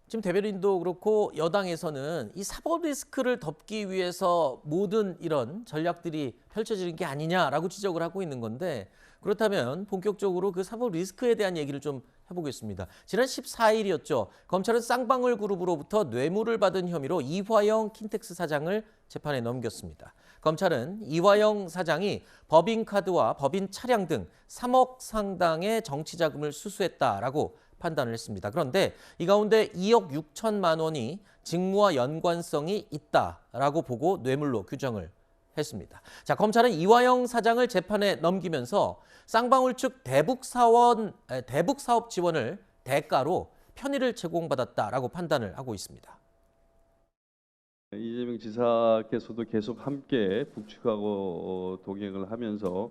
지금 대변인도 그렇고 여당에서는 이 사법 리스크를 덮기 위해서 모든 이런 전략들이 펼쳐지는 게 아니냐라고 지적을 하고 있는 건데 그렇다면 본격적으로 그 사법 리스크에 대한 얘기를 좀 해보겠습니다. 지난 14일이었죠. 검찰은 쌍방울 그룹으로부터 뇌물을 받은 혐의로 이화영 킨텍스 사장을 재판에 넘겼습니다. 검찰은 이화영 사장이 법인카드와 법인 차량 등 3억 상당의 정치자금을 수수했다라고 판단을 했습니다. 그런데 이 가운데 2억 6천만 원이 직무와 연관성이 있다라고 보고 뇌물로 규정을 했습니다. 자, 검찰은 이화영 사장을 재판에 넘기면서 쌍방울 측 대북 사업 지원을 대가로 편의를 제공받았다라고 판단을 하고 있습니다. 이재명 지사께서도 계속 함께 북측하고 동행을 하면서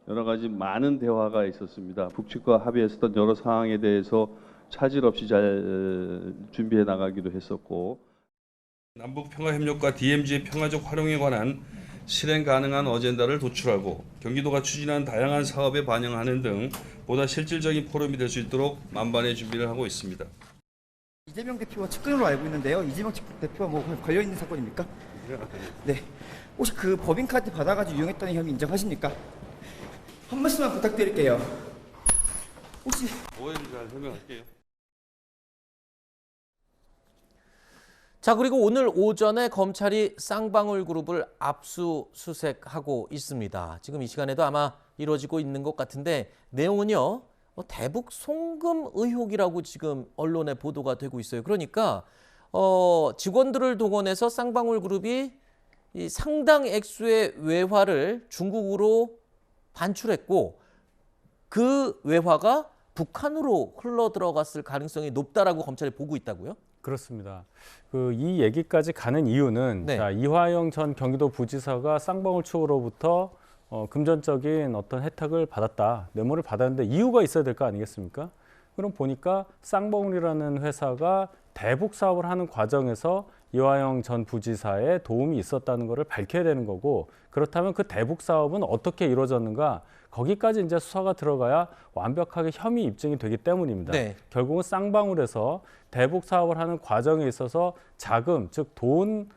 여러 가지 많은 대화가 있었습니다. 북측과 합의했었던 여러 상황에 대해서 차질 없이 잘 준비해 나가기도 했었고, 남북평화협력과 DMZ의 평화적 활용에 관한 실행 가능한 어젠다를 도출하고 경기도가 추진한 다양한 사업에 반영하는 등 보다 실질적인 포럼이 될 수 있도록 만반의 준비를 하고 있습니다. 이재명 대표와 측근으로 알고 있는데요. 이재명 대표와 뭐 관련 있는 사건입니까? 네. 혹시 그 법인카드 받아가지고 이용했다는 혐의 인정하십니까? 한 말씀만 부탁드릴게요. 혹시 오해를 잘 설명할게요. 자, 그리고 오늘 오전에 검찰이 쌍방울 그룹을 압수수색하고 있습니다. 지금 이 시간에도 아마 이루어지고 있는 것 같은데 내용은요. 대북 송금 의혹이라고 지금 언론에 보도가 되고 있어요. 그러니까 직원들을 동원해서 쌍방울 그룹이 이 상당 액수의 외화를 중국으로 반출했고 그 외화가 북한으로 흘러 들어갔을 가능성이 높다라고 검찰이 보고 있다고요? 그렇습니다. 이 얘기까지 가는 이유는 네. 자, 이화영 전 경기도 부지사가 쌍방울 측으로부터 금전적인 어떤 혜택을 받았다, 뇌물을 받았는데 이유가 있어야 될 거 아니겠습니까? 그럼 보니까 쌍방울이라는 회사가 대북 사업을 하는 과정에서 이화영 전 부지사의 도움이 있었다는 것을 밝혀야 되는 거고, 그렇다면 그 대북 사업은 어떻게 이루어졌는가? 거기까지 이제 수사가 들어가야 완벽하게 혐의 입증이 되기 때문입니다. 네. 결국은 쌍방울에서 대북 사업을 하는 과정에 있어서 자금, 즉 돈,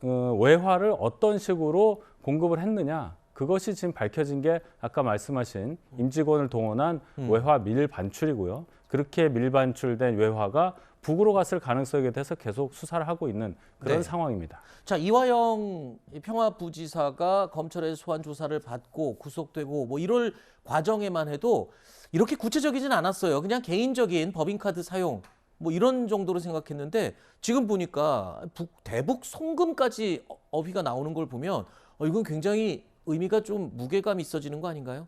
외화를 어떤 식으로 공급을 했느냐, 그것이 지금 밝혀진 게 아까 말씀하신 임직원을 동원한 외화 밀반출이고요. 그렇게 밀반출된 외화가 북으로 갔을 가능성에 대해서 계속 수사를 하고 있는 그런 네. 상황입니다. 자, 이화영 평화부지사가 검찰의 소환 조사를 받고 구속되고 뭐 이럴 과정에만 해도 이렇게 구체적이진 않았어요. 그냥 개인적인 법인카드 사용 뭐 이런 정도로 생각했는데 지금 보니까 대북 송금까지 어휘가 나오는 걸 보면 이건 굉장히 의미가 좀 무게감이 있어지는 거 아닌가요?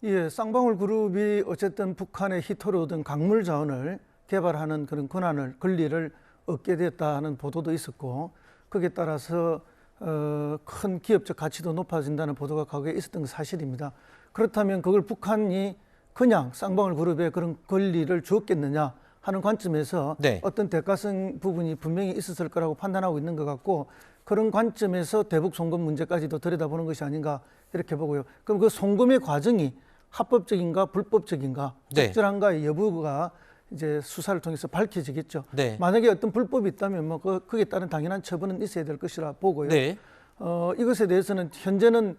예, 쌍방울 그룹이 어쨌든 북한의 희토로 얻은 광물 자원을 개발하는 그런 권리를 얻게 됐다는 보도도 있었고, 거기에 따라서 큰 기업적 가치도 높아진다는 보도가 과거에 있었던 건 사실입니다. 그렇다면 그걸 북한이 그냥 쌍방울 그룹에 그런 권리를 주었겠느냐 하는 관점에서 네. 어떤 대가성 부분이 분명히 있었을 거라고 판단하고 있는 것 같고, 그런 관점에서 대북 송금 문제까지도 들여다보는 것이 아닌가 이렇게 보고요. 그럼 그 송금의 과정이 합법적인가 불법적인가 네. 적절한가의 여부가 이제 수사를 통해서 밝혀지겠죠. 네. 만약에 어떤 불법이 있다면 뭐 거기에 따른 당연한 처분은 있어야 될 것이라 보고요. 네. 이것에 대해서는 현재는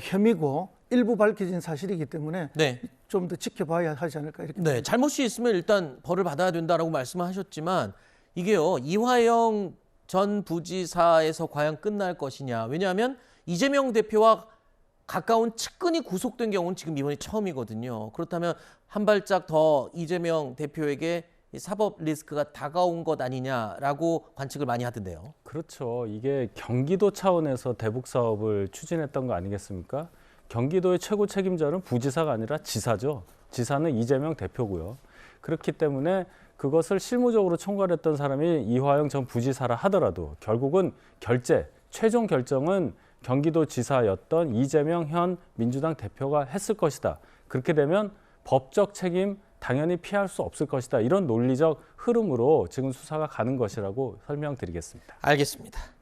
혐의고 일부 밝혀진 사실이기 때문에 네. 좀 더 지켜봐야 하지 않을까 이렇게. 네, 잘못이 있으면 일단 벌을 받아야 된다라고 말씀하셨지만 이게요, 이화영 전 부지사에서 과연 끝날 것이냐. 왜냐하면 이재명 대표와 가까운 측근이 구속된 경우는 지금 이번이 처음이거든요. 그렇다면 한 발짝 더 이재명 대표에게 사법 리스크가 다가온 것 아니냐라고 관측을 많이 하던데요. 그렇죠. 이게 경기도 차원에서 대북 사업을 추진했던 거 아니겠습니까? 경기도의 최고 책임자는 부지사가 아니라 지사죠. 지사는 이재명 대표고요. 그렇기 때문에 그것을 실무적으로 총괄했던 사람이 이화영 전 부지사라 하더라도 결국은 최종 결정은 경기도 지사였던 이재명 현 민주당 대표가 했을 것이다. 그렇게 되면 법적 책임 당연히 피할 수 없을 것이다. 이런 논리적 흐름으로 지금 수사가 가는 것이라고 설명드리겠습니다. 알겠습니다.